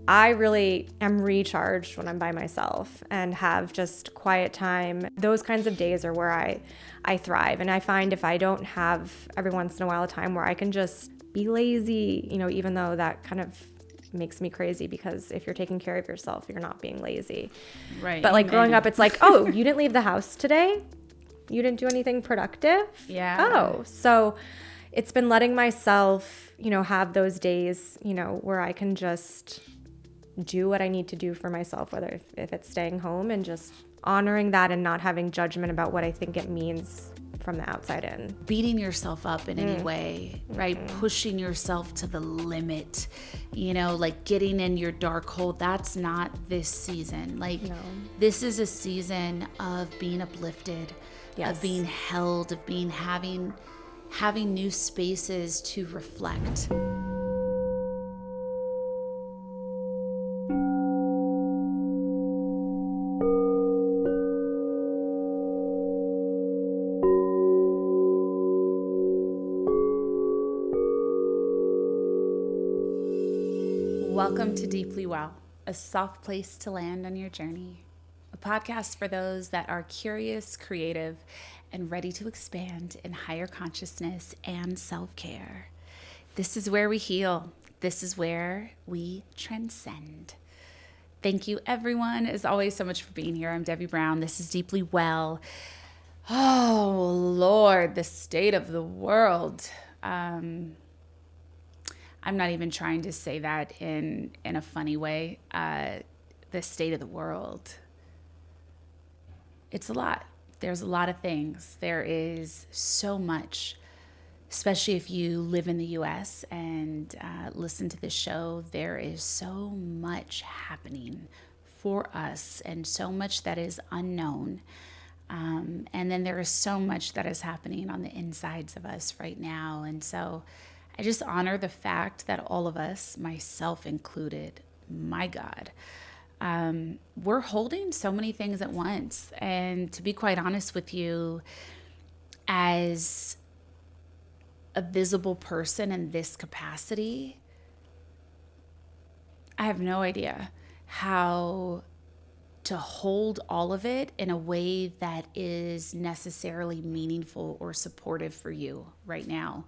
I really am recharged when I'm by myself and have just quiet time. Those kinds of days are where I thrive. And I find if I don't have every once in a while a time where I can just be lazy, even though that kind of makes me crazy, because if you're taking care of yourself, you're not being lazy. Right. But like growing up, it's like, oh, you didn't leave the house today? You didn't do anything productive? Yeah. Oh, so it's been letting myself, have those days, where I can just do what I need to do for myself, whether if it's staying home, and just honoring that and not having judgment about what I think it means from the outside in. Beating yourself up in any way, right? Pushing yourself to the limit, like getting in your dark hole. That's not this season. This is a season of being uplifted, of being held, of having new spaces to reflect. Welcome to Deeply Well, a soft place to land on your journey. A podcast for those that are curious, creative, and ready to expand in higher consciousness and self-care. This is where we heal. This is where we transcend. Thank you, everyone, as always, so much for being here. I'm Devi Brown. This is Deeply Well. Oh, Lord, the state of the world. I'm not even trying to say that in a funny way. The state of the world. It's a lot. There's a lot of things. There is so much, especially if you live in the U.S. and listen to this show. There is so much happening for us and so much that is unknown. And then there is so much that is happening on the insides of us right now. And so I just honor the fact that all of us, myself included, my God, we're holding so many things at once. And to be quite honest with you, as a visible person in this capacity, I have no idea how to hold all of it in a way that is necessarily meaningful or supportive for you right now.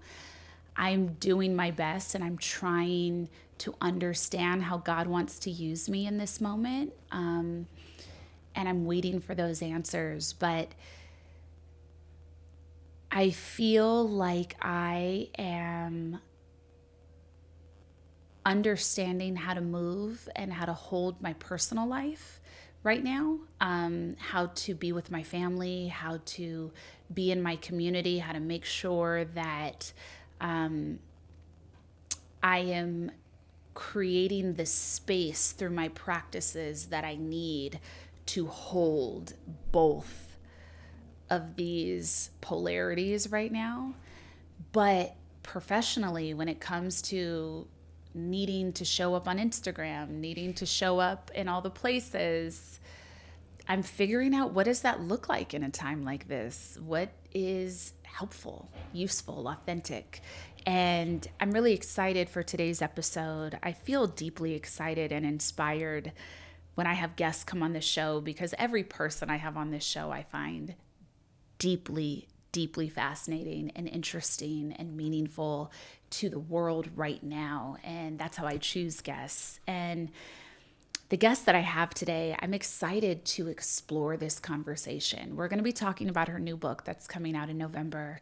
I'm doing my best and I'm trying to understand how God wants to use me in this moment. And I'm waiting for those answers. But I feel like I am understanding how to move and how to hold my personal life right now, how to be with my family, how to be in my community, how to make sure that I am creating the space through my practices that I need to hold both of these polarities right now. But professionally, when it comes to needing to show up on Instagram, needing to show up in all the places, I'm figuring out, what does that look like in a time like this? What is helpful, useful, authentic? And I'm really excited for today's episode. I feel deeply excited and inspired when I have guests come on the show, because every person I have on this show I find deeply, deeply fascinating and interesting and meaningful to the world right now. And that's how I choose guests. And the guest that I have today, I'm excited to explore this conversation. We're going to be talking about her new book that's coming out in November,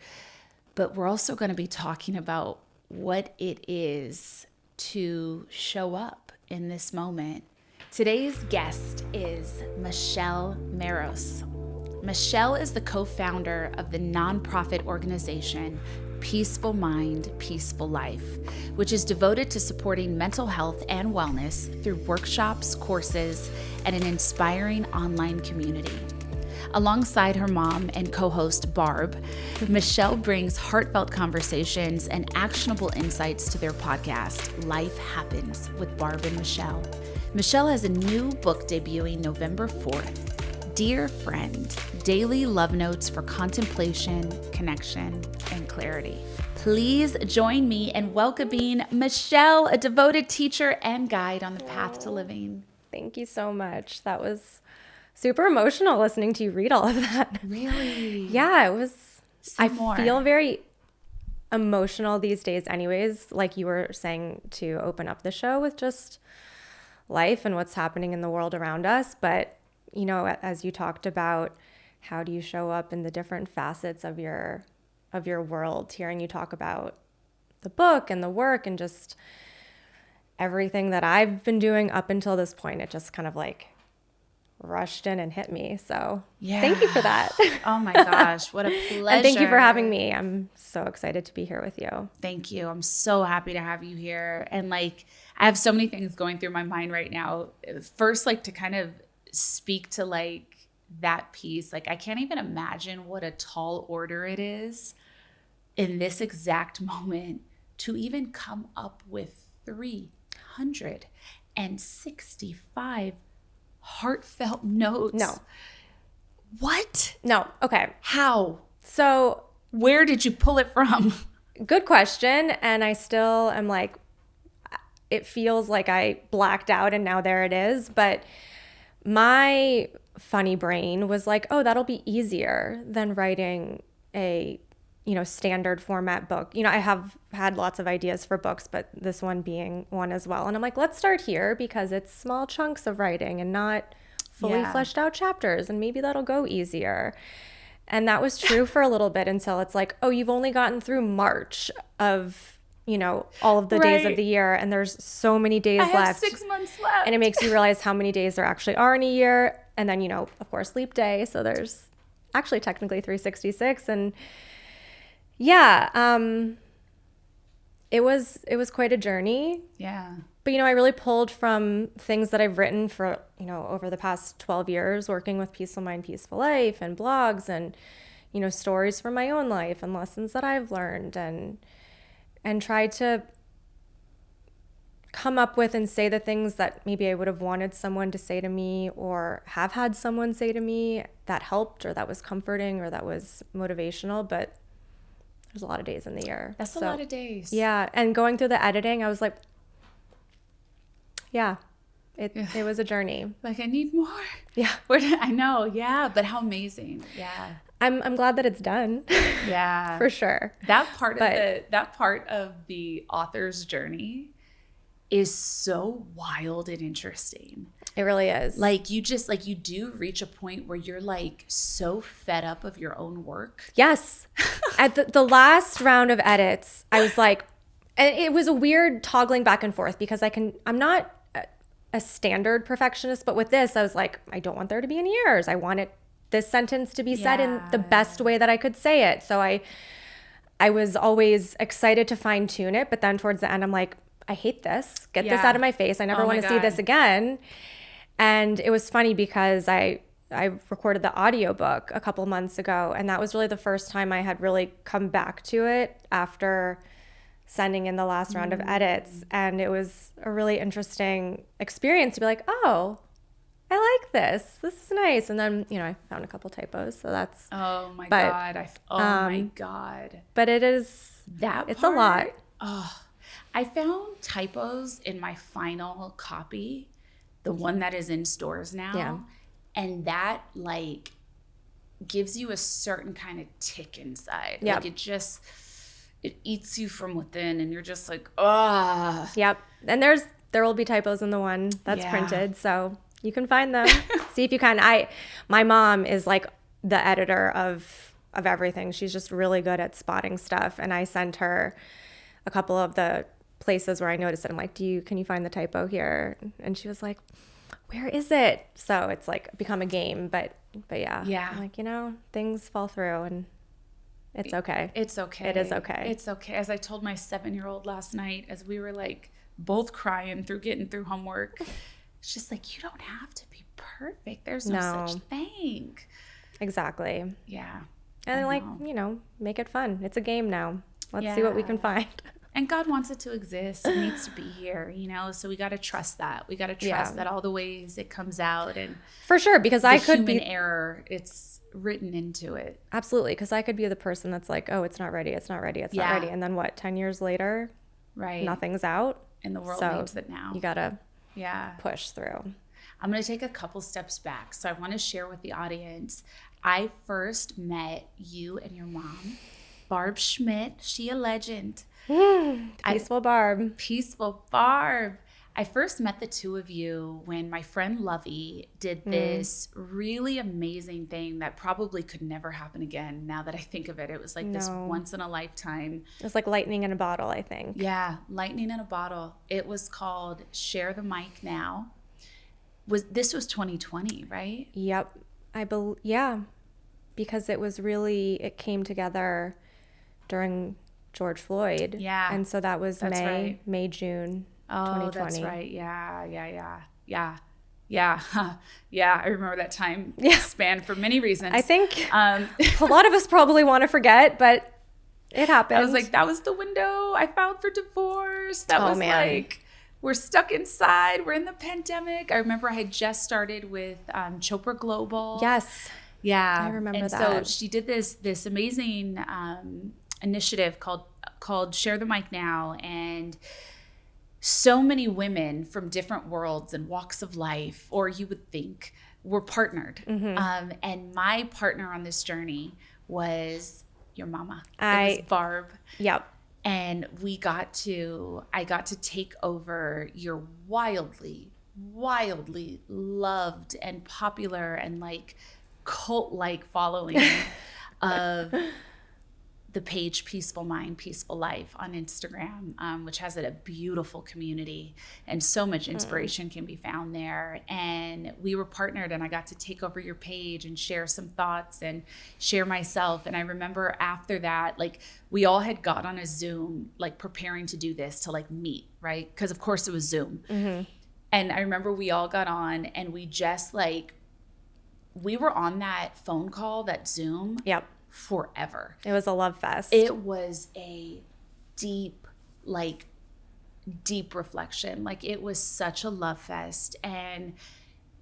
but we're also going to be talking about what it is to show up in this moment. Today's guest is Michelle Maros. Michelle is the co-founder of the nonprofit organization Peaceful Mind, Peaceful Life, which is devoted to supporting mental health and wellness through workshops, courses, and an inspiring online community. Alongside her mom and co-host Barb, Michelle brings heartfelt conversations and actionable insights to their podcast, Life Happens with Barb and Michelle. Michelle has a new book debuting November 4th. Dear Friend, Daily Love Notes for Contemplation, Connection, and Clarity. please join me in welcoming Michelle, a devoted teacher and guide on the path to living. Thank you so much. That was super emotional listening to you read all of that. Really? Yeah, it was. Say more. Feel very emotional these days anyways, like you were saying, to open up the show with just life and what's happening in the world around us. But, you know, as you talked about, how do you show up in the different facets of your world, hearing you talk about the book and the work and just everything that I've been doing up until this point, it just kind of like rushed in and hit me. So thank you for that. Oh my gosh, what a pleasure. And thank you for having me. I'm so excited to be here with you. Thank you. I'm so happy to have you here. And like, I have so many things going through my mind right now. First, like to kind of speak to like that piece. Like, I can't even imagine what a tall order it is in this exact moment to even come up with 365 heartfelt notes. No. What? No. Okay. How? So where did you pull it from? Good question. And I still am like, it feels like I blacked out and now there it is. But my funny brain was like, oh, that'll be easier than writing a, you know, standard format book. You know, I have had lots of ideas for books, but this one being one as well. And I'm like, let's start here because it's small chunks of writing and not fully fleshed out chapters. And maybe that'll go easier. And that was true for a little bit until it's like, oh, you've only gotten through March of, you know, all of the days of the year. And there's so many days left. I have 6 months left. And it makes you realize how many days there actually are in a year. And then, you know, of course, leap day. So there's actually technically 366. And yeah, it was quite a journey. Yeah. But, you know, I really pulled from things that I've written for, you know, over the past 12 years, working with Peaceful Mind, Peaceful Life and blogs and, you know, stories from my own life and lessons that I've learned and tried to come up with and say the things that maybe I would have wanted someone to say to me or have had someone say to me that helped or that was comforting or that was motivational. But there's a lot of days in the year. That's a lot of days. Yeah. And going through the editing, I was like, yeah, it was a journey. Like, I need more. Yeah. I know. Yeah. But how amazing. Yeah. I'm glad that it's done. Yeah. For sure. That part of the author's journey is so wild and interesting. It really is. Like, you just, like, you do reach a point where you're like so fed up of your own work. Yes. At the last round of edits, I was like, and it was a weird toggling back and forth because I'm not a standard perfectionist, but with this, I was like, I don't want there to be any errors. I want this sentence to be said in the best way that I could say it. So I was always excited to fine tune it, but then towards the end, I'm like, I hate this. Get this out of my face. I never want to see this again. And it was funny because I recorded the audiobook a couple months ago, and that was really the first time I had really come back to it after sending in the last round of edits. And it was a really interesting experience to be like, oh, I like this. This is nice. And then, you know, I found a couple typos. So that's. Oh my God. My God. But it's a lot. Oh, I found typos in my final copy, the one that is in stores now. Yeah. And that like gives you a certain kind of tick inside. Yep. Like it eats you from within and you're just like, oh. Yep. And there will be typos in the one that's printed. So you can find them. See if you can. My mom is like the editor of everything. She's just really good at spotting stuff. And I sent her a couple of the places where I noticed it. I'm like, can you find the typo here? And she was like, where is it? So it's like become a game, but yeah. Yeah. I'm like, you know, things fall through and it's okay. It's okay. It is okay. It's okay. As I told my 7-year-old last night, as we were like both crying through getting through homework, it's just like, you don't have to be perfect. There's no such thing. Exactly. Yeah. And like, you know, make it fun. It's a game now. Let's see what we can find. And God wants it to exist. It needs to be here, you know? So we got to trust that. We got to trust that all the ways it comes out. And for sure, because I could human be error, it's written into it. Absolutely. Because I could be the person that's like, oh, it's not ready. It's not ready. It's not ready. And then what, 10 years later, right? Nothing's out. And the world needs it now. You got to yeah, push through. I'm going to take a couple steps back. So I want to share with the audience. I first met you and your mom, Barb Schmidt. She a legend. Peaceful Barb. Peaceful Barb. I first met the two of you when my friend Lovey did this really amazing thing that probably could never happen again. Now that I think of it, it was like this once in a lifetime. It was like lightning in a bottle, I think. Yeah, lightning in a bottle. It was called Share the Mic Now. This was 2020, right? Yep. Yeah. Because it came together during George Floyd. Yeah. And so that was May, June. Oh, 2020. That's right. Yeah. I remember that time span for many reasons. I think a lot of us probably want to forget, but it happened. I was like, that was the window I filed for divorce. That was like, we're stuck inside. We're in the pandemic. I remember I had just started with Chopra Global. Yes. Yeah. I remember that. And so she did this amazing initiative called Share the Mic Now. And so many women from different worlds and walks of life, or you would think, were partnered. Mm-hmm. And my partner on this journey was your mama. It was Barb. Yep. And I got to take over your wildly, wildly loved and popular and like cult-like following of the page Peaceful Mind, Peaceful Life on Instagram, which has a beautiful community and so much inspiration can be found there. And we were partnered and I got to take over your page and share some thoughts and share myself. And I remember after that, like we all had got on a Zoom, like preparing to do this to like meet, right? Because of course it was Zoom. Mm-hmm. And I remember we all got on and we just like, we were on that phone call, that Zoom. Yep. Forever. It was a love fest. It was a deep reflection. Like it was such a love fest. And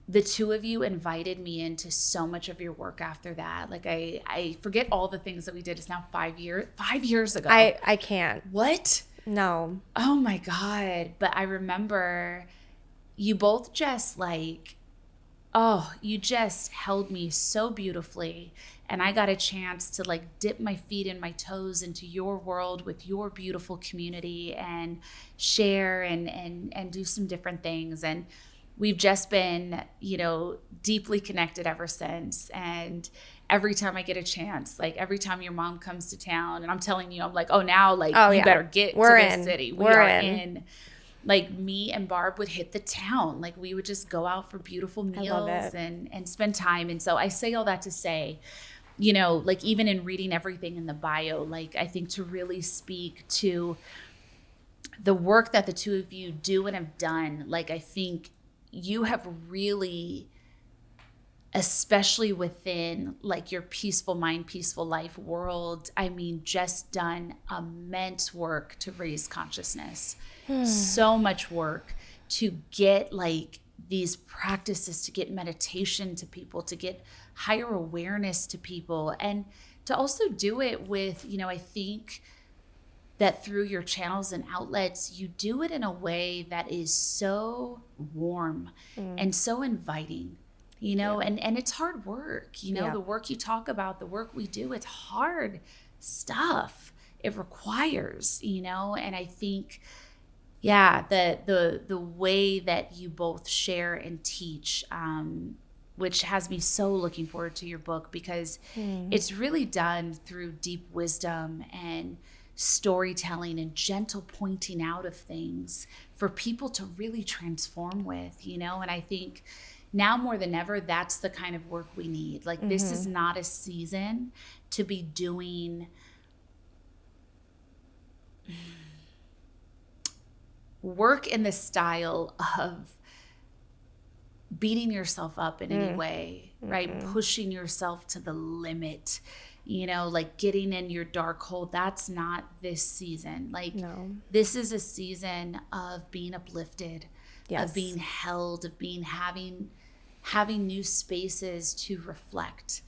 the two of you invited me into so much of your work after that. Like I forget all the things that we did. It's now 5 years ago. I can't. What? No. Oh my God. But I remember you both just like, you just held me so beautifully. And I got a chance to like dip my feet and my toes into your world with your beautiful community and share and do some different things. And we've just been, deeply connected ever since. And every time I get a chance, like every time your mom comes to town and I'm telling you, I'm like, you better get to this city. We're in. Like me and Barb would hit the town. Like we would just go out for beautiful meals and spend time. And so I say all that to say, like even in reading everything in the bio, like I think to really speak to the work that the two of you do and have done, like I think you have really, especially within like your Peaceful Mind, Peaceful Life world, I mean, just done immense work to raise consciousness. So much work to get like these practices, to get meditation to people, to get higher awareness to people, and to also do it with, I think that through your channels and outlets, you do it in a way that is so warm and so inviting, and it's hard work, the work you talk about, the work we do, it's hard stuff. It requires, and I think, the way that you both share and teach, which has me so looking forward to your book, because it's really done through deep wisdom and storytelling and gentle pointing out of things for people to really transform with, and I think now more than ever, that's the kind of work we need. Like this is not a season to be doing work in the style of beating yourself up in any way, right? Pushing yourself to the limit, like getting in your dark hole. That's not this season. Like this is a season of being uplifted, of being held, of having having new spaces to reflect.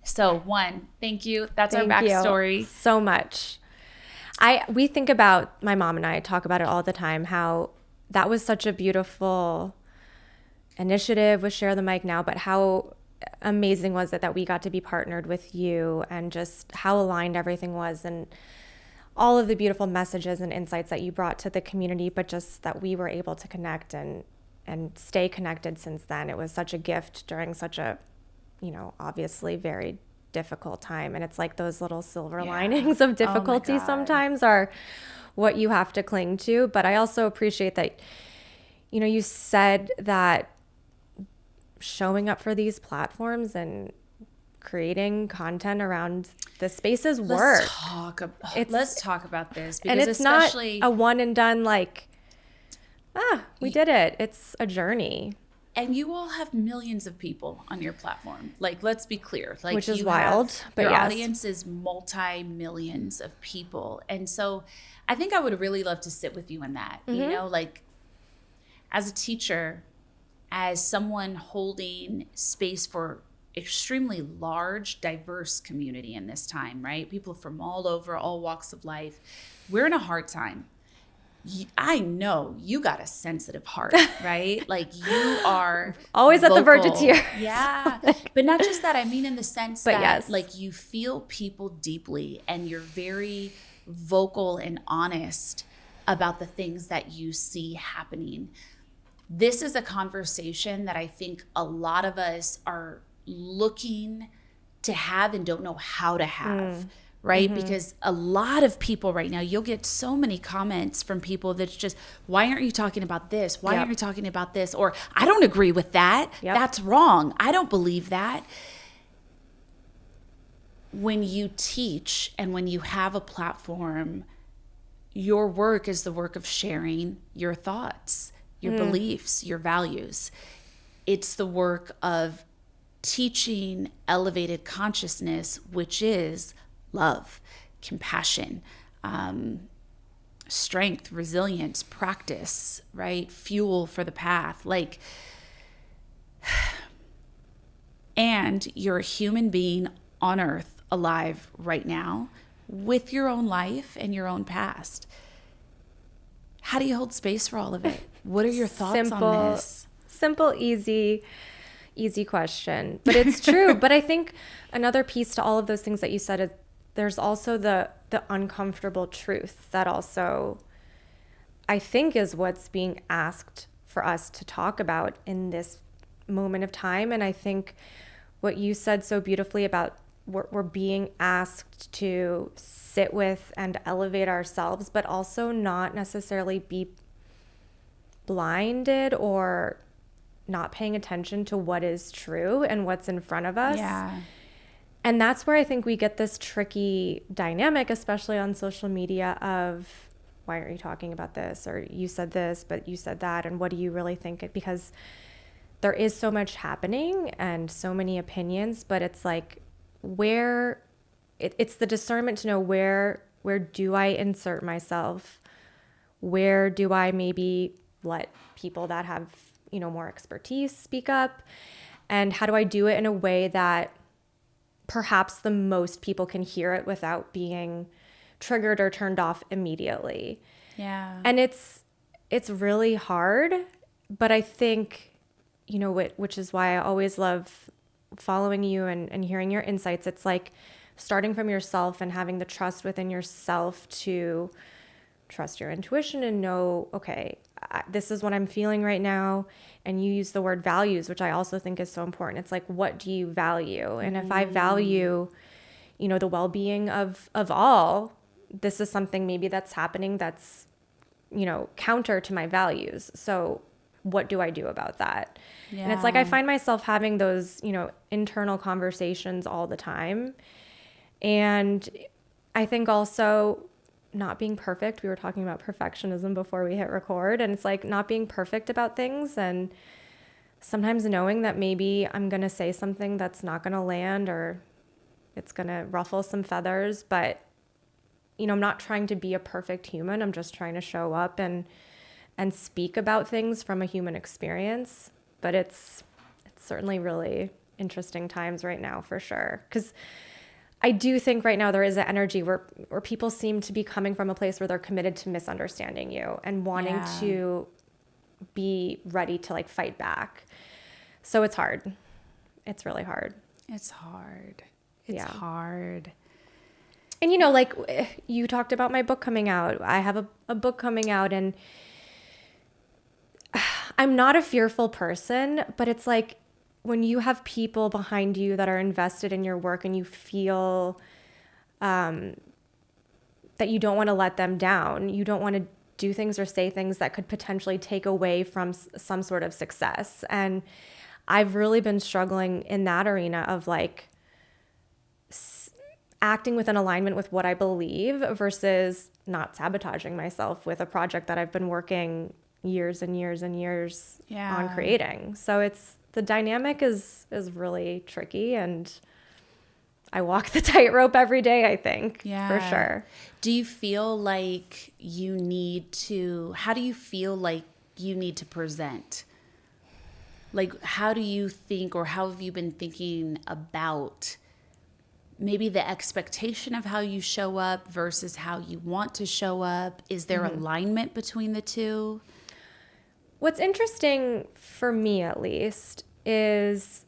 So one, thank you. That's our backstory. You so much. We think about, my mom and I talk about it all the time, how that was such a beautiful initiative with Share the Mic Now, but how amazing was it that we got to be partnered with you, and just how aligned everything was, and all of the beautiful messages and insights that you brought to the community, but just that we were able to connect and stay connected since then. It was such a gift during such a, obviously very difficult time. And it's like those little silver linings of difficulty sometimes are what you have to cling to. But I also appreciate that, you said that showing up for these platforms and creating content around the spaces work. Let's talk about this, because and it's especially not a one and done, like, we did it. It's a journey. And you all have millions of people on your platform. Like, let's be clear. Like, which is wild. But your yes. audience is multi-millions of people. And so I think I would really love to sit with you in that. Like, as a teacher, as someone holding space for extremely large, diverse community in this time, right? People from all over, all walks of life. We're in a hard time. I know you got a sensitive heart, right? Like, you are always vocal. At the verge of tears. Yeah. But not just that. I mean, in the sense that like, you feel people deeply, and you're very vocal and honest about the things that you see happening. This is a conversation that I think a lot of us are looking to have and don't know how to have. Right? Because a lot of people right now, you'll get so many comments from people that's just, why aren't you talking about this? Why aren't you talking about this? Or, I don't agree with that. That's wrong. I don't believe that. When you teach and when you have a platform, your work is the work of sharing your thoughts, your beliefs, your values. It's the work of teaching elevated consciousness, which is love, compassion, strength, resilience, practice, right? Fuel for the path. Like, and you're a human being on earth, alive right now, with your own life and your own past. How do you hold space for all of it? What are your thoughts on this? Simple, easy question. But it's true. But I think another piece to all of those things that you said is, there's also the uncomfortable truth that also, I think, is what's being asked for us to talk about in this moment of time. And I think what you said so beautifully about we're being asked to sit with and elevate ourselves, but also not necessarily be blinded or not paying attention to what is true and what's in front of us. Yeah. And that's where I think we get this tricky dynamic, especially on social media, of, why aren't you talking about this? Or, you said this, but you said that. And what do you really think? Because there is so much happening and so many opinions, but it's like, it's the discernment to know where do I insert myself? Where do I maybe let people that have, more expertise speak up? And how do I do it in a way that perhaps the most people can hear it without being triggered or turned off immediately? Yeah. And it's really hard, but I think, which is why I always love following you and hearing your insights. It's like starting from yourself and having the trust within yourself to trust your intuition and know, okay, this is what I'm feeling right now. And you use the word values, which I also think is so important. It's like, what do you value? And if I value, the well-being of all, this is something maybe that's happening that's, counter to my values. So what do I do about that? Yeah. And it's like, I find myself having those, internal conversations all the time. And I think also not being perfect. We were talking about perfectionism before we hit record, and it's like not being perfect about things, and sometimes knowing that maybe I'm going to say something that's not going to land, or it's going to ruffle some feathers, but I'm not trying to be a perfect human. I'm just trying to show up and speak about things from a human experience. But it's certainly really interesting times right now for sure. Because I do think right now there is an energy where people seem to be coming from a place where they're committed to misunderstanding you and wanting to be ready to like fight back. So it's hard. It's really hard. It's hard. It's hard. And, you know, like you talked about my book coming out. I have a book coming out, and I'm not a fearful person, but it's like when you have people behind you that are invested in your work and you feel that you don't want to let them down, you don't want to do things or say things that could potentially take away from some sort of success. And I've really been struggling in that arena of like acting with an alignment with what I believe versus not sabotaging myself with a project that I've been working years and years and years on creating. So the dynamic is really tricky, and I walk the tightrope every day, I think, for sure. Do you feel like how do you feel like you need to present? Like, how do you think, or how have you been thinking about maybe the expectation of how you show up versus how you want to show up? Is there alignment between the two? What's interesting for me, at least, is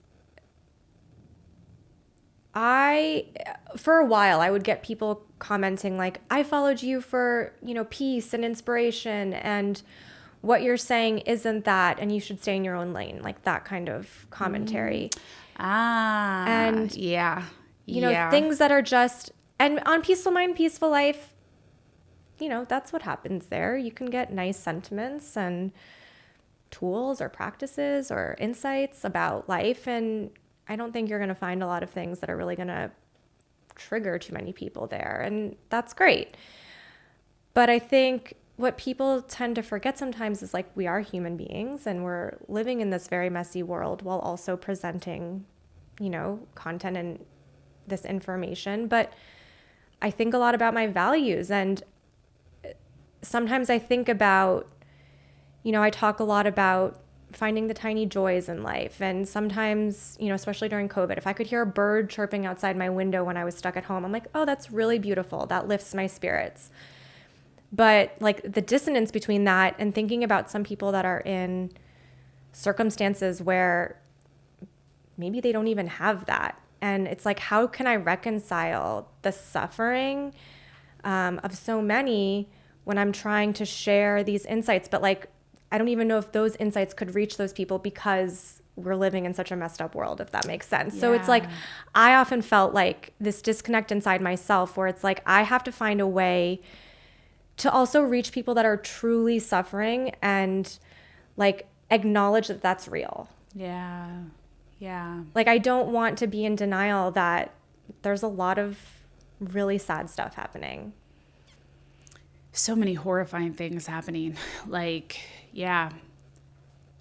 for a while, I would get people commenting like, I followed you for, you know, peace and inspiration, and what you're saying isn't that, and you should stay in your own lane, like that kind of commentary. And you know, things that are just, and on Peaceful Mind, Peaceful Life, you know, that's what happens there. You can get nice sentiments and tools or practices or insights about life. And I don't think you're going to find a lot of things that are really going to trigger too many people there. And that's great. But I think what people tend to forget sometimes is like, we are human beings and we're living in this very messy world while also presenting, you know, content and this information. But I think a lot about my values, and sometimes I think about, you know, I talk a lot about finding the tiny joys in life. And sometimes, you know, especially during COVID, if I could hear a bird chirping outside my window when I was stuck at home, I'm like, oh, that's really beautiful. That lifts my spirits. But like the dissonance between that and thinking about some people that are in circumstances where maybe they don't even have that. And it's like, how can I reconcile the suffering of so many when I'm trying to share these insights? But like, I don't even know if those insights could reach those people because we're living in such a messed up world, if that makes sense. So it's like, I often felt like this disconnect inside myself where it's like, I have to find a way to also reach people that are truly suffering and like acknowledge that that's real. Yeah. Like, I don't want to be in denial that there's a lot of really sad stuff happening. So many horrifying things happening. Like,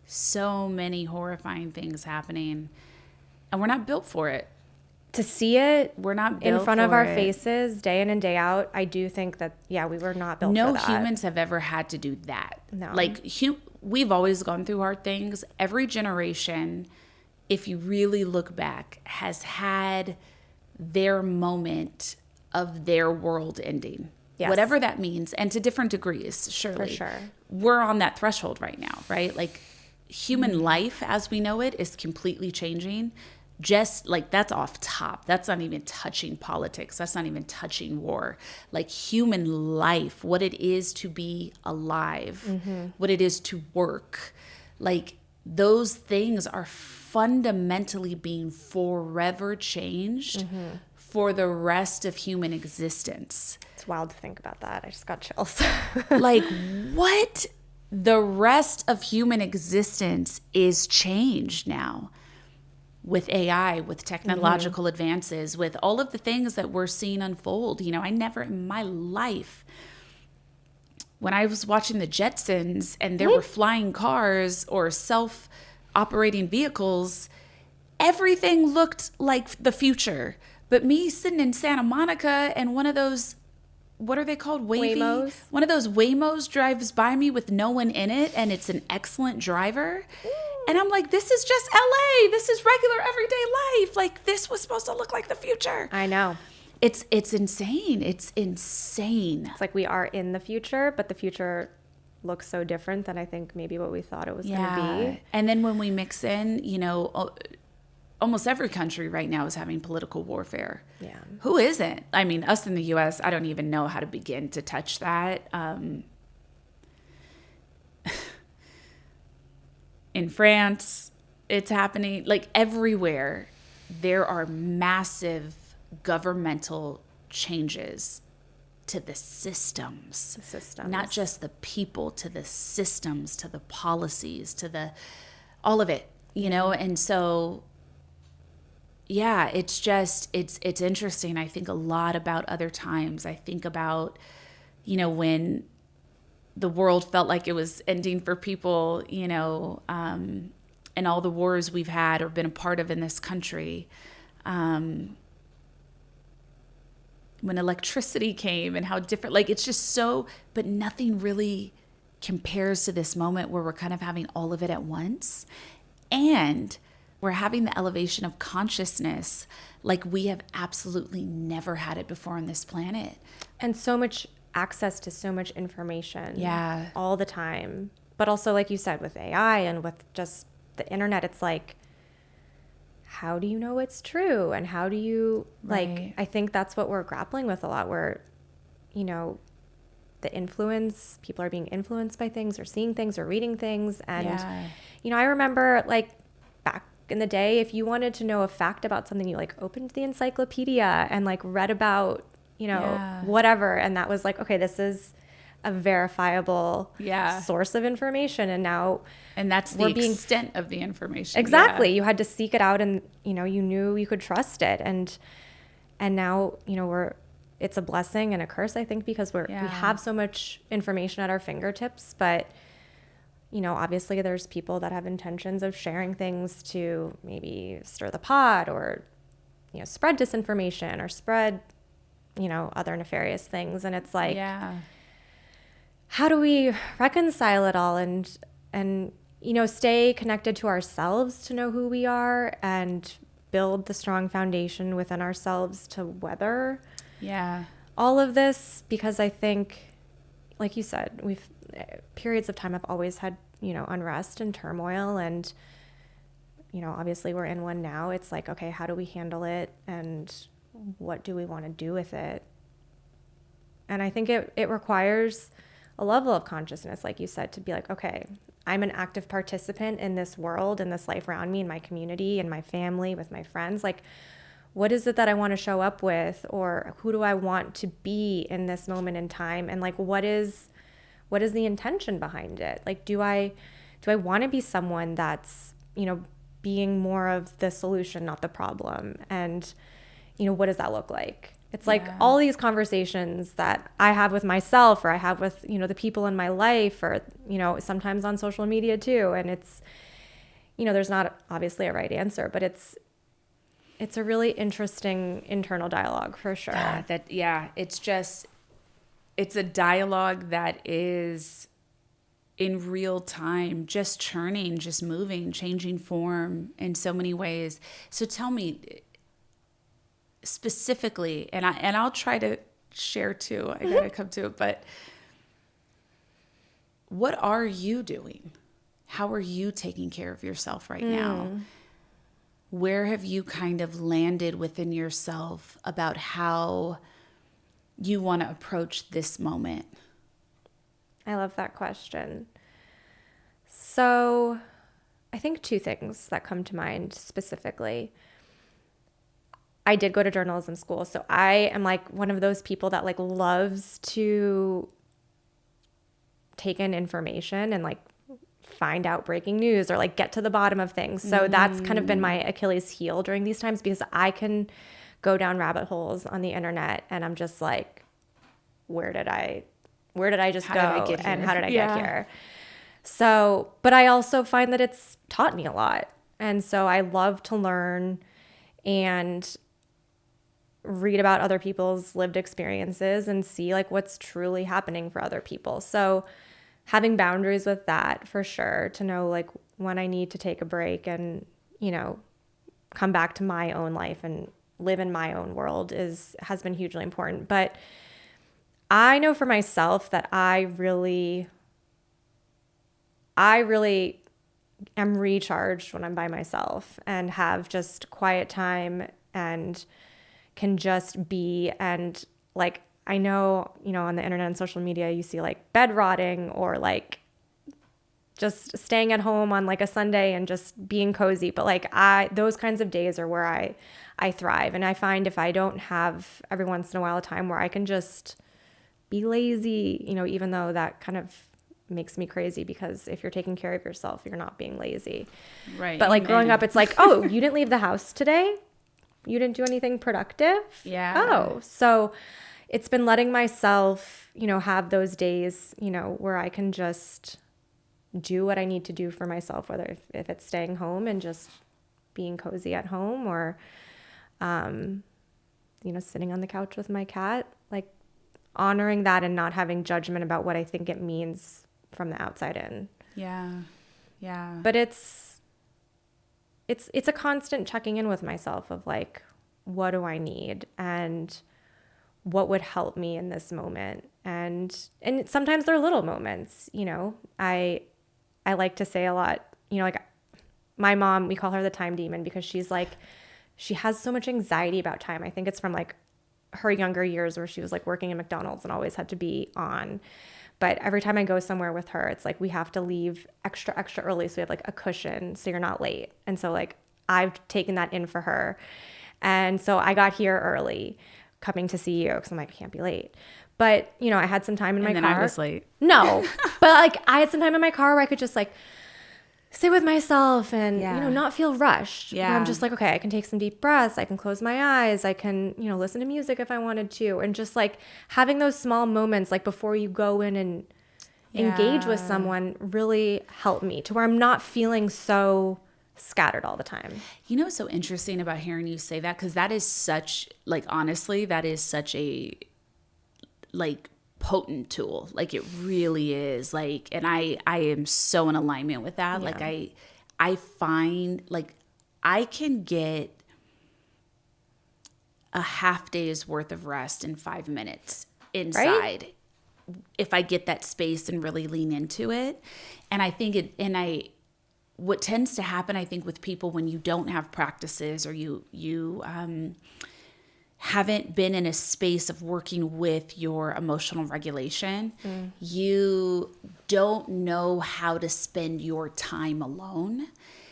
so many horrifying things happening. And we're not built for it. To see it we're not built in front of our faces day in and day out, I do think that, we were not built for that. No humans have ever had to do that. No. Like, we've always gone through hard things. Every generation, if you really look back, has had their moment of their world ending. Yes. Whatever that means, and to different degrees, surely. For sure. We're on that threshold right now, right? Like, human life as we know it is completely changing. Just like, that's off top. That's not even touching politics. That's not even touching war. Like, human life, what it is to be alive, what it is to work. Like, those things are fundamentally being forever changed for the rest of human existence. It's wild to think about that. I just got chills. Like, what? The rest of human existence is changed now. With AI, with technological advances, with all of the things that we're seeing unfold. You know, I never in my life, when I was watching the Jetsons and there were flying cars or self-operating vehicles, everything looked like the future. But me sitting in Santa Monica and one of those what are they called? Wavy? Waymos? One of those Waymos drives by me with no one in it, and it's an excellent driver. And I'm like, this is just LA. This is regular everyday life. Like, this was supposed to look like the future. I know. It's insane. It's insane. It's like we are in the future, but the future looks so different than I think maybe what we thought it was going to be. And then when we mix in, you know, almost every country right now is having political warfare. Yeah. Who isn't? I mean, us in the U.S., I don't even know how to begin to touch that. In France, it's happening. Like, everywhere, there are massive governmental changes to the systems. Not just the people, to the systems, to the policies, to the all of it, you know? And so, yeah, it's just, it's interesting. I think a lot about other times. I think about, you know, when the world felt like it was ending for people, you know, and all the wars we've had or been a part of in this country. When electricity came and how different, like, it's just so, but nothing really compares to this moment where we're kind of having all of it at once. And we're having the elevation of consciousness like we have absolutely never had it before on this planet. And so much access to so much information. Yeah. All the time. But also, like you said, with AI and with just the internet, it's like, how do you know it's true? And how do you, like, I think that's what we're grappling with a lot, where, you know, the influence, people are being influenced by things or seeing things or reading things. And, you know, I remember, like, back in the day, if you wanted to know a fact about something, you, like, opened the encyclopedia and, like, read about, you know, whatever. And that was like, okay, this is a verifiable source of information. And now, and that's the extent of the information. Exactly. You had to seek it out, and, you know, you knew you could trust it. And now, you know, it's a blessing and a curse, I think, because we have so much information at our fingertips. But, you know, obviously there's people that have intentions of sharing things to maybe stir the pot or, you know, spread disinformation or spread, you know, other nefarious things. And it's like, how do we reconcile it all and, you know, stay connected to ourselves to know who we are and build the strong foundation within ourselves to weather all of this? Because I think, like you said, periods of time have always had, you know, unrest and turmoil, and, you know, obviously we're in one now. It's like, okay, how do we handle it, and what do we want to do with it? And I think it requires a level of consciousness, like you said, to be like, okay, I'm an active participant in this world, in this life around me, in my community, in my family, with my friends. Like, what is it that I want to show up with, or who do I want to be in this moment in time? And, like, what is the intention behind it? Like, do I want to be someone that's, you know, being more of the solution, not the problem? And, you know, what does that look like? It's like all these conversations that I have with myself, or I have with, you know, the people in my life, or, you know, sometimes on social media too. And it's, you know, there's not obviously a right answer, but it's a really interesting internal dialogue for sure. It's a dialogue that is in real time, just churning, just moving, changing form in so many ways. So tell me specifically, and I'll try to share too. I gotta come to it, but what are you doing? How are you taking care of yourself right now? Where have you kind of landed within yourself about how you want to approach this moment? I love that question. So I think two things that come to mind specifically. I did go to journalism school, so I am like one of those people that like loves to take in information and like find out breaking news or like get to the bottom of things. So that's kind of been my Achilles heel during these times, because I can go down rabbit holes on the internet and I'm just like, where did I just go, and how did I get here? So, but I also find that it's taught me a lot. And so I love to learn and read about other people's lived experiences and see like what's truly happening for other people. So having boundaries with that for sure, to know like when I need to take a break and, come back to my own life and live in my own world has been hugely important. But I know for myself that I really am recharged when I'm by myself and have just quiet time and can just be. And like, I know, on the internet and social media, you see like bed rotting or like just staying at home on like a Sunday and just being cozy. But like those kinds of days are where I thrive. And I find if I don't have every once in a while a time where I can just be lazy, even though that kind of makes me crazy, because if you're taking care of yourself, you're not being lazy. Right. But like growing up, it's like, oh, you didn't leave the house today? You didn't do anything productive? Yeah. Oh, so it's been letting myself, have those days, where I can just do what I need to do for myself, whether if it's staying home and just being cozy at home or, sitting on the couch with my cat, like honoring that and not having judgment about what I think it means from the outside in. Yeah. Yeah. But it's a constant checking in with myself of like, what do I need and what would help me in this moment? And sometimes they're little moments, I like to say a lot, like my mom, we call her the time demon because she's like, she has so much anxiety about time. I think it's from like her younger years where she was like working at McDonald's and always had to be on. But every time I go somewhere with her, it's like we have to leave extra early so we have like a cushion so you're not late. And so like I've taken that in for her. And so I got here early coming to see you because I'm like, I can't be late. But, I had some time in my car. And then I was late. No. But like I had some time in my car where I could just like sit with myself and, not feel rushed. Yeah. Where I'm just like, okay, I can take some deep breaths. I can close my eyes. I can, listen to music if I wanted to. And just like having those small moments, like before you go in and engage with someone really helped me to where I'm not feeling so scattered all the time. What's so interesting about hearing you say that? Because that is such, like, honestly, that is such a, like, potent tool. Like, it really is. Like, and I am so in alignment with that. Yeah. Like, I find, like, I can get a half day's worth of rest in 5 minutes inside. Right? If I get that space and really lean into it. And I think what tends to happen, I think, with people when you don't have practices or you haven't been in a space of working with your emotional regulation, you don't know how to spend your time alone.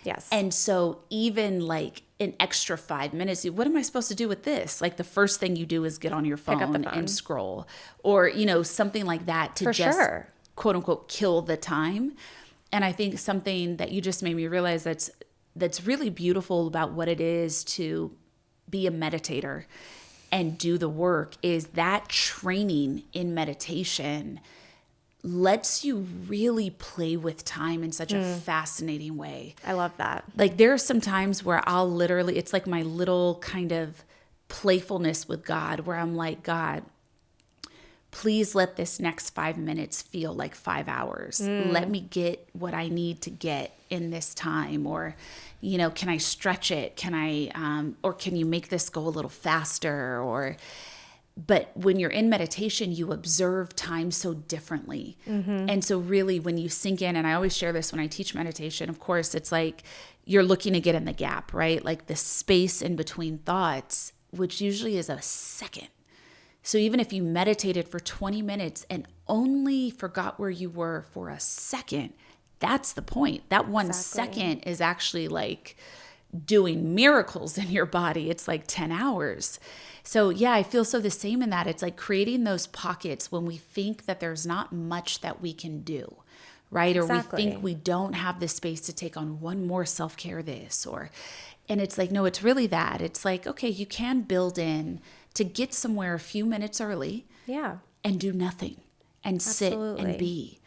Yes. And so even like an extra 5 minutes, what am I supposed to do with this? Like the first thing you do is get on your phone and scroll or, something like that to quote unquote, kill the time. And I think something that you just made me realize that's really beautiful about what it is to be a meditator and do the work is that training in meditation lets you really play with time in such a fascinating way. I love that. Like there are some times where I'll literally, it's like my little kind of playfulness with God where I'm like, God, please let this next 5 minutes feel like 5 hours. Let me get what I need to get in this time. Or, can I stretch it? Can I, or can you make this go a little faster? But when you're in meditation, you observe time so differently. And so really when you sink in, and I always share this when I teach meditation, of course, it's like you're looking to get in the gap, right? Like the space in between thoughts, which usually is a second. So even if you meditated for 20 minutes and only forgot where you were for a second, that's the point. That 1 second is actually like doing miracles in your body. It's like 10 hours. So yeah, I feel so the same in that. It's like creating those pockets when we think that there's not much that we can do, right? Exactly. Or we think we don't have the space to take on one more self-care and it's like, no, it's really that. It's like, okay, you can build in to get somewhere a few minutes early. Yeah. And do nothing and sit and be.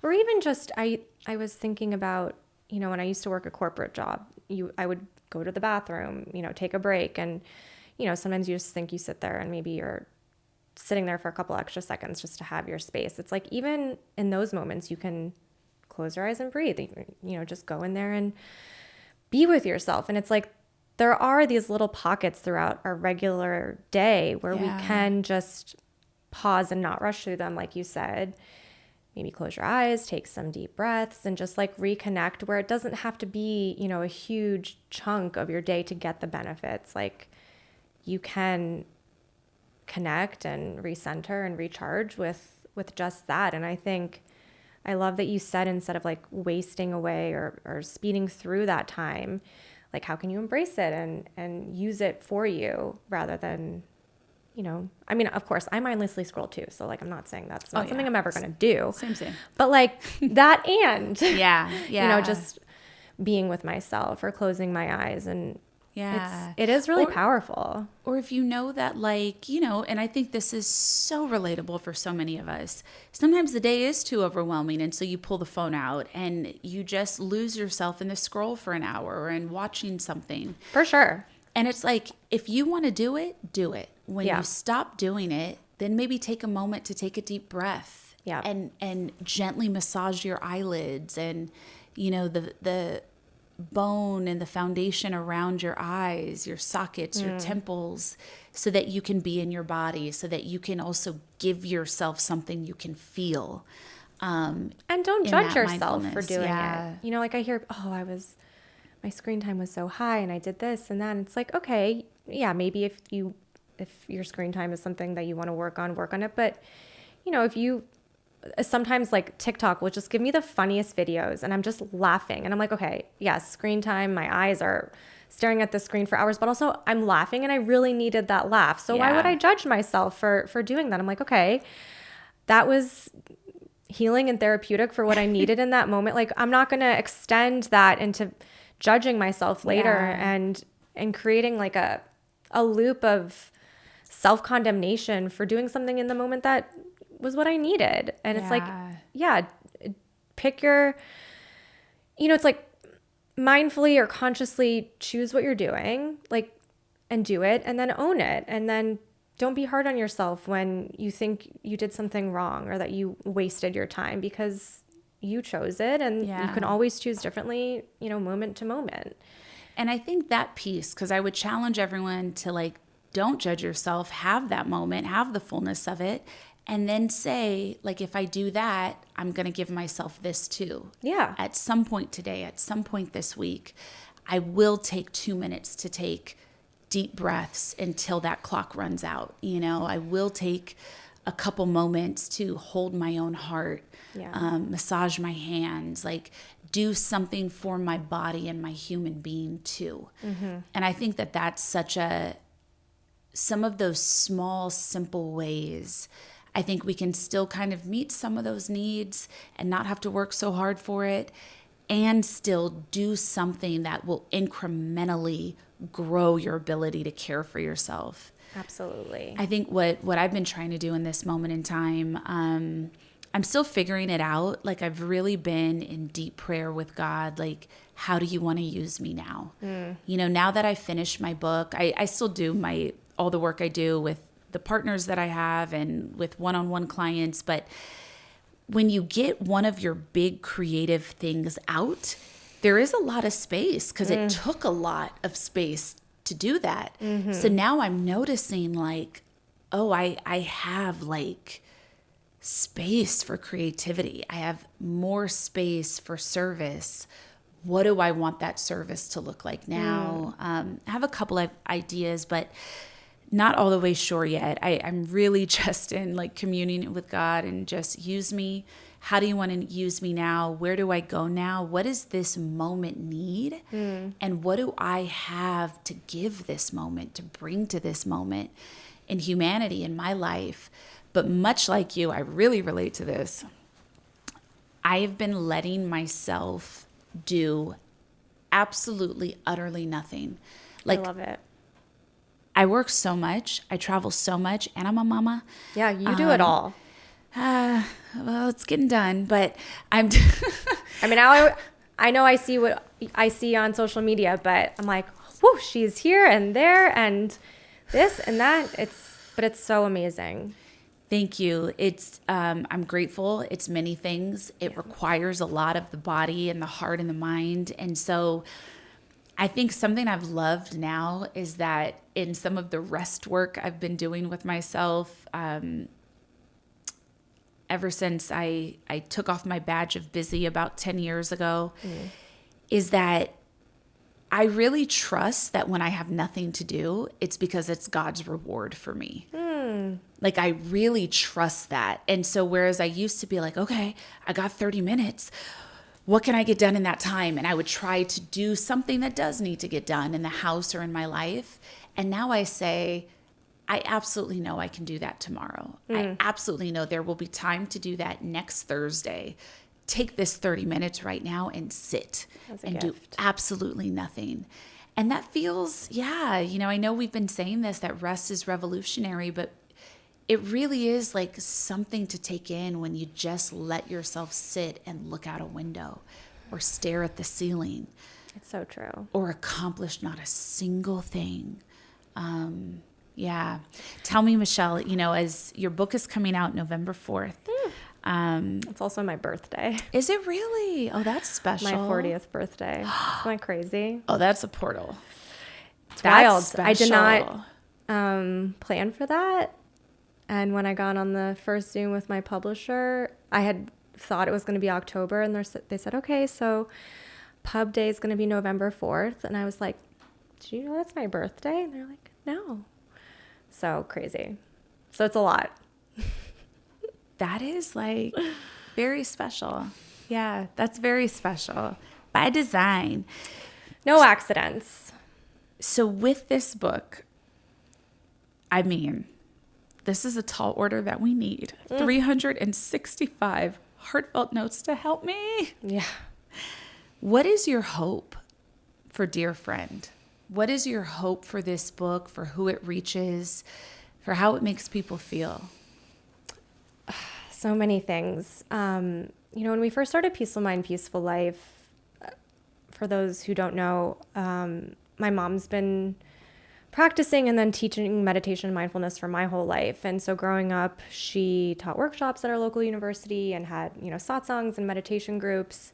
Or even just, I was thinking about, when I used to work a corporate job, I would go to the bathroom, take a break and, sometimes you just think you sit there and maybe you're sitting there for a couple extra seconds just to have your space. It's like, even in those moments, you can close your eyes and breathe, just go in there and be with yourself. And it's like, there are these little pockets throughout our regular day where we can just pause and not rush through them. Like you said, maybe close your eyes, take some deep breaths, and just like reconnect, where it doesn't have to be, a huge chunk of your day to get the benefits. Like, you can connect and recenter and recharge with just that. And I love that you said, instead of like wasting away or speeding through that time, like, how can you embrace it and use it for you rather than, of course, I mindlessly scroll too. So like, I'm not saying that's not something I'm ever going to do. Same. But like that and, yeah. Just being with myself or closing my eyes, and it is really powerful. Or if you know that, like, and I think this is so relatable for so many of us. Sometimes the day is too overwhelming, and so you pull the phone out and you just lose yourself in the scroll for an hour and watching something. For sure. And it's like, if you want to do it, do it. When you stop doing it, then maybe take a moment to take a deep breath. Yeah. And gently massage your eyelids and, the bone and the foundation around your eyes, your sockets, your temples, so that you can be in your body, so that you can also give yourself something you can feel. And don't judge yourself for doing it. Like I hear, my screen time was so high and I did this and that. And it's like, okay, yeah, maybe if your screen time is something that you want to work on it. But, if you, sometimes like TikTok will just give me the funniest videos and I'm just laughing and I'm like, okay, yes, screen time, my eyes are staring at the screen for hours, but also I'm laughing and I really needed that laugh. So why would I judge myself for doing that? I'm like, okay, that was healing and therapeutic for what I needed in that moment. Like, I'm not going to extend that into judging myself later and creating like a loop of self-condemnation for doing something in the moment that was what I needed. And it's like, pick your, it's like mindfully or consciously choose what you're doing, like, and do it, and then own it. And then don't be hard on yourself when you think you did something wrong or that you wasted your time, because you chose it, and you can always choose differently, moment to moment. And I think that piece, because I would challenge everyone to, like, don't judge yourself, have that moment, have the fullness of it, and then say, like, if I do that, I'm going to give myself this too. Yeah. At some point today, at some point this week, I will take 2 minutes to take deep breaths until that clock runs out. I will take a couple moments to hold my own heart, massage my hands, like do something for my body and my human being too. Mm-hmm. And I think that that's some of those small, simple ways, I think we can still kind of meet some of those needs and not have to work so hard for it, and still do something that will incrementally grow your ability to care for yourself. Absolutely. I think what I've been trying to do in this moment in time, I'm still figuring it out. Like, I've really been in deep prayer with God. Like, how do you want to use me now? Now that I finished my book, I still do all the work I do with the partners that I have and with one-on-one clients. But when you get one of your big creative things out, there is a lot of space, because it took a lot of space to do that. Mm-hmm. So now I'm noticing, like, I have like space for creativity. I have more space for service. What do I want that service to look like now? I have a couple of ideas, but not all the way sure yet. I'm really just in like communing with God and just use me. How do you want to use me now? Where do I go now? What does this moment need? And what do I have to give this moment, to bring to this moment in humanity, in my life? But much like you, I really relate to this. I have been letting myself do absolutely, utterly nothing. Like, I love it. I work so much, I travel so much, and I'm a mama. Yeah, you do it all. Well, it's getting done, but I'm... I mean, I know I see what I see on social media, but I'm like, whoo, she's here and there, and this and that. But it's so amazing. Thank you. I'm grateful. It's many things. It requires a lot of the body and the heart and the mind. And so I think something I've loved now is that in some of the rest work I've been doing with myself, ever since I took off my badge of busy about 10 years ago, is that I really trust that when I have nothing to do, it's because it's God's reward for me. Like, I really trust that. And so whereas I used to be like, okay, I got 30 minutes. What can I get done in that time? And I would try to do something that does need to get done in the house or in my life. And now I say, I absolutely know I can do that tomorrow. I absolutely know there will be time to do that next Thursday. Take this 30 minutes right now and sit and do absolutely nothing. And that feels, I know we've been saying this, that rest is revolutionary, but it really is like something to take in when you just let yourself sit and look out a window or stare at the ceiling. It's so true. Or accomplish not a single thing. Tell me, Michelle, as your book is coming out November 4th. It's also my birthday. Is it really? Oh, that's special. My 40th birthday. Isn't that crazy? Oh, that's a portal. It's wild. Special. I did not plan for that. And when I got on the first Zoom with my publisher, I had thought it was going to be October. And they said, okay, so pub day is going to be November 4th. And I was like, do you know that's my birthday? And they're like, no. So crazy. So it's a lot. That is like very special. Yeah, that's very special. By design. No accidents. So with this book, this is a tall order that we need. 365 heartfelt notes to help me. Yeah. What is your hope for Dear Friend? What is your hope for this book, for who it reaches, for how it makes people feel? So many things. When we first started Peaceful Mind, Peaceful Life, for those who don't know, my mom's been practicing and then teaching meditation and mindfulness for my whole life. And so growing up, she taught workshops at our local university and had, satsangs and meditation groups.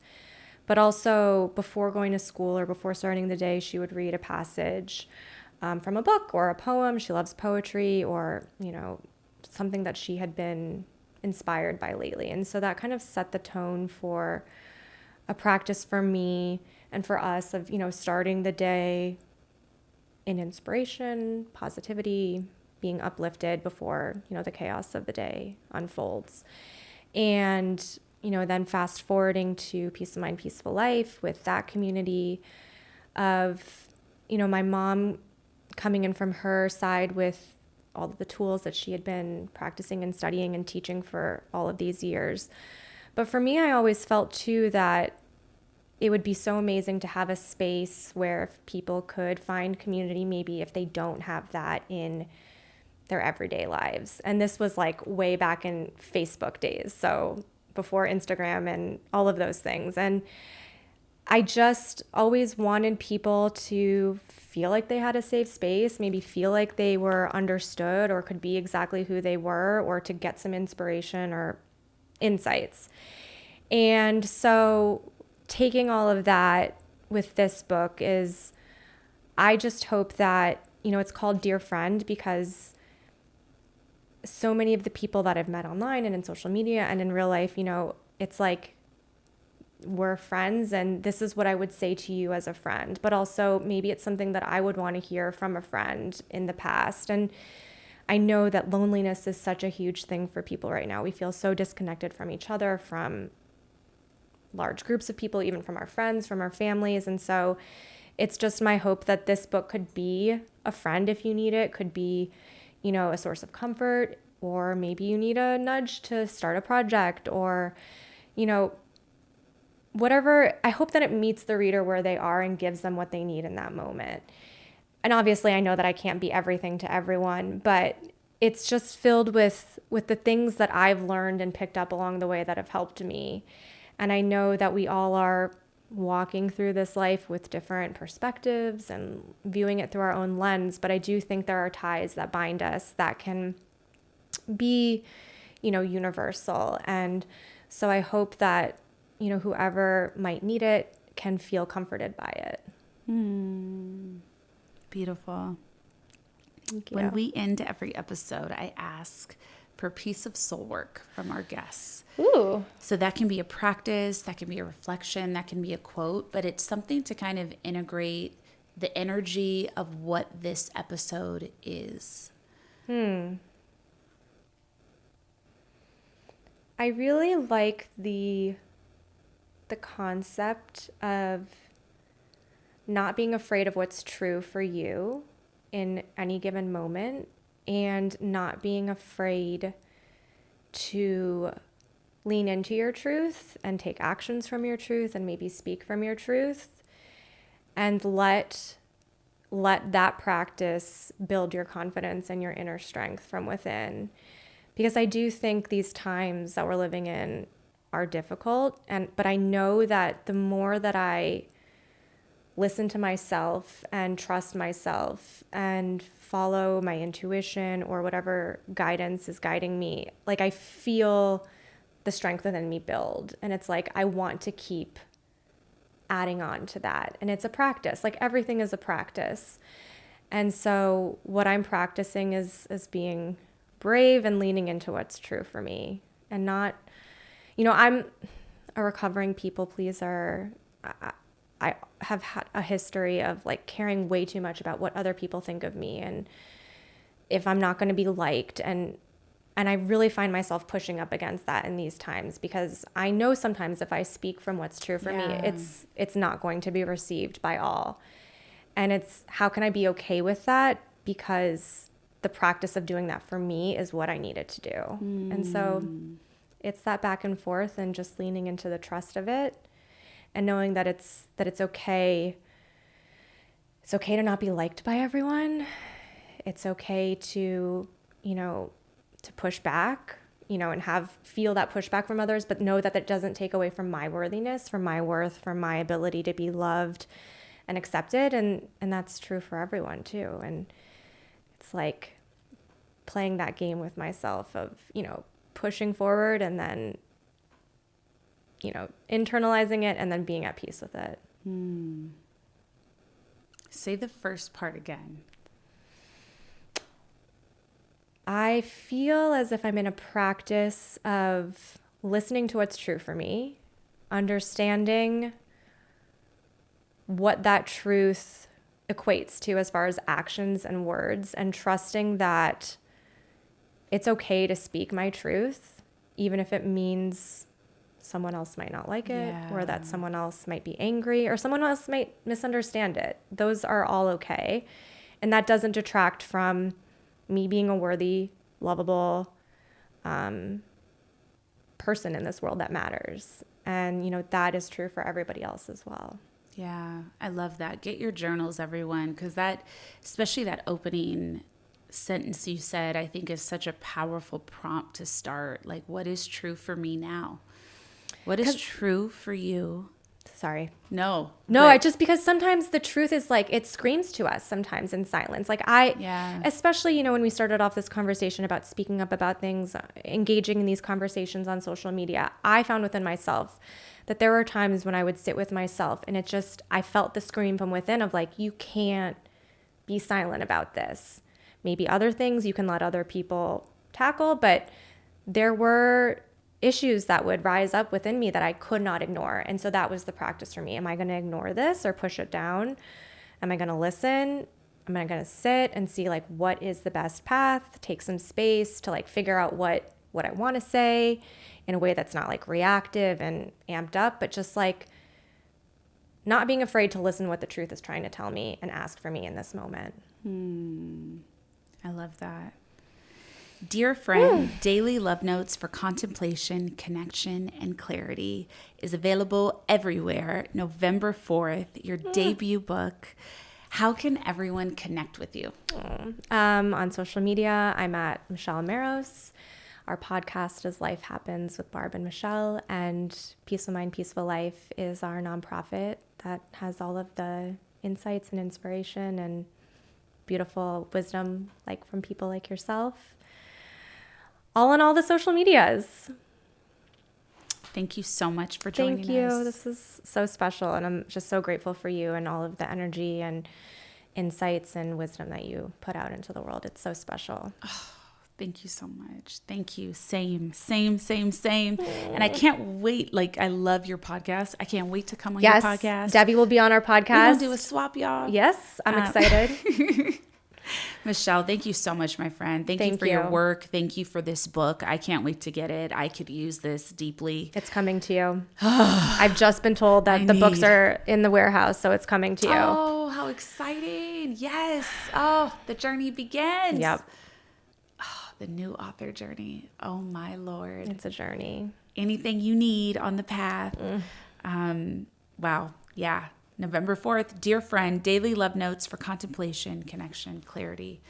But also before going to school or before starting the day, she would read a passage from a book or a poem. She loves poetry or, something that she had been inspired by lately. And so that kind of set the tone for a practice for me and for us of, starting the day in inspiration, positivity, being uplifted before, the chaos of the day unfolds. And, then fast forwarding to Peace of Mind, Peaceful Life with that community of, my mom coming in from her side with all of the tools that she had been practicing and studying and teaching for all of these years. But for me, I always felt too that it would be so amazing to have a space where people could find community, maybe if they don't have that in their everyday lives. And this was like way back in Facebook days, so before Instagram and all of those things. And I just always wanted people to feel like they had a safe space, maybe feel like they were understood or could be exactly who they were, or to get some inspiration or insights. And so taking all of that with this book is, I just hope that, it's called Dear Friend because so many of the people that I've met online and in social media and in real life, it's like we're friends and this is what I would say to you as a friend, but also maybe it's something that I would want to hear from a friend in the past. And I know that loneliness is such a huge thing for people right now. We feel so disconnected from each other, from large groups of people, even from our friends, from our families. And so it's just my hope that this book could be a friend if you need it, could be, a source of comfort, or maybe you need a nudge to start a project or, whatever. I hope that it meets the reader where they are and gives them what they need in that moment. And obviously I know that I can't be everything to everyone, but it's just filled with the things that I've learned and picked up along the way that have helped me. And I know that we all are walking through this life with different perspectives and viewing it through our own lens. But I do think there are ties that bind us that can be, universal. And so I hope that, whoever might need it can feel comforted by it. Beautiful. Thank you. When we end every episode, I ask for a piece of soul work from our guests. Ooh. So that can be a practice, that can be a reflection, that can be a quote, but it's something to kind of integrate the energy of what this episode is. I really like the concept of not being afraid of what's true for you in any given moment, and not being afraid to lean into your truth and take actions from your truth and maybe speak from your truth, and let that practice build your confidence and your inner strength from within. Because I do think these times that we're living in are difficult, but I know that the more that I listen to myself and trust myself and follow my intuition or whatever guidance is guiding me, like I feel the strength within me build. And it's like, I want to keep adding on to that. And it's a practice, like everything is a practice. And so what I'm practicing is being brave and leaning into what's true for me, and not, I'm a recovering people pleaser. I have had a history of like caring way too much about what other people think of me and if I'm not going to be liked. And I really find myself pushing up against that in these times, because I know sometimes if I speak from what's true for me, it's not going to be received by all. And it's, how can I be okay with that? Because the practice of doing that for me is what I needed to do. And so it's that back and forth and just leaning into the trust of it. And knowing that it's okay. It's okay to not be liked by everyone. It's okay to, to push back, and feel that pushback from others, but know that doesn't take away from my worthiness, from my worth, from my ability to be loved and accepted. And that's true for everyone too. And it's like playing that game with myself of, pushing forward and then, internalizing it and then being at peace with it. Say the first part again. I feel as if I'm in a practice of listening to what's true for me, understanding what that truth equates to as far as actions and words, and trusting that it's okay to speak my truth, even if it means someone else might not like it, or that someone else might be angry, or someone else might misunderstand it. Those are all okay. And that doesn't detract from me being a worthy, lovable person in this world that matters. And, that is true for everybody else as well. Yeah, I love that. Get your journals, everyone, because that, especially that opening sentence you said, I think is such a powerful prompt to start. Like, what is true for me now? What is true for you? Sorry. No, because sometimes the truth is like, it screams to us sometimes in silence. Like especially, when we started off this conversation about speaking up about things, engaging in these conversations on social media, I found within myself that there were times when I would sit with myself and I felt the scream from within of like, you can't be silent about this. Maybe other things you can let other people tackle, but there were issues that would rise up within me that I could not ignore. And so that was the practice for me. Am I going to ignore this or push it down? Am I going to listen? Am I going to sit and see like what is the best path? Take some space to like figure out what I want to say in a way that's not like reactive and amped up, but just like not being afraid to listen to what the truth is trying to tell me and ask for me in this moment. I love that. Dear friend, Daily Love Notes for Contemplation, Connection, and Clarity is available everywhere. November 4th, your debut book. How can everyone connect with you? On social media, I'm at Michelle Maros. Our podcast is Life Happens with Barb and Michelle, and Peaceful Mind, Peaceful Life is our nonprofit that has all of the insights and inspiration and beautiful wisdom like from people like yourself, all on all the social medias. Thank you so much for joining us. Thank you. This is so special, and I'm just so grateful for you and all of the energy and insights and wisdom that you put out into the world. It's so special. Thank you so much. Thank you. Same. And I can't wait. Like, I love your podcast. I can't wait to come on your podcast. Devi will be on our podcast. We're going to do a swap, y'all. Yes, I'm excited. Michelle, thank you so much, my friend. Thank you for your work. Thank you for this book. I can't wait to get it. I could use this deeply. It's coming to you. I've just been told that the books are in the warehouse, so it's coming to you. Oh, how exciting. Yes. Oh, the journey begins. Yep. The new author journey. Oh my Lord. It's a journey. Anything you need on the path. Wow. Yeah. November 4th, dear friend, daily love notes for contemplation, connection, clarity.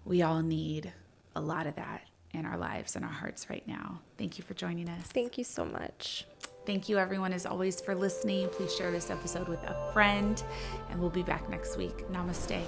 We all need a lot of that in our lives and our hearts right now. Thank you for joining us. Thank you so much. Thank you, everyone, as always, for listening. Please share this episode with a friend, and we'll be back next week. Namaste.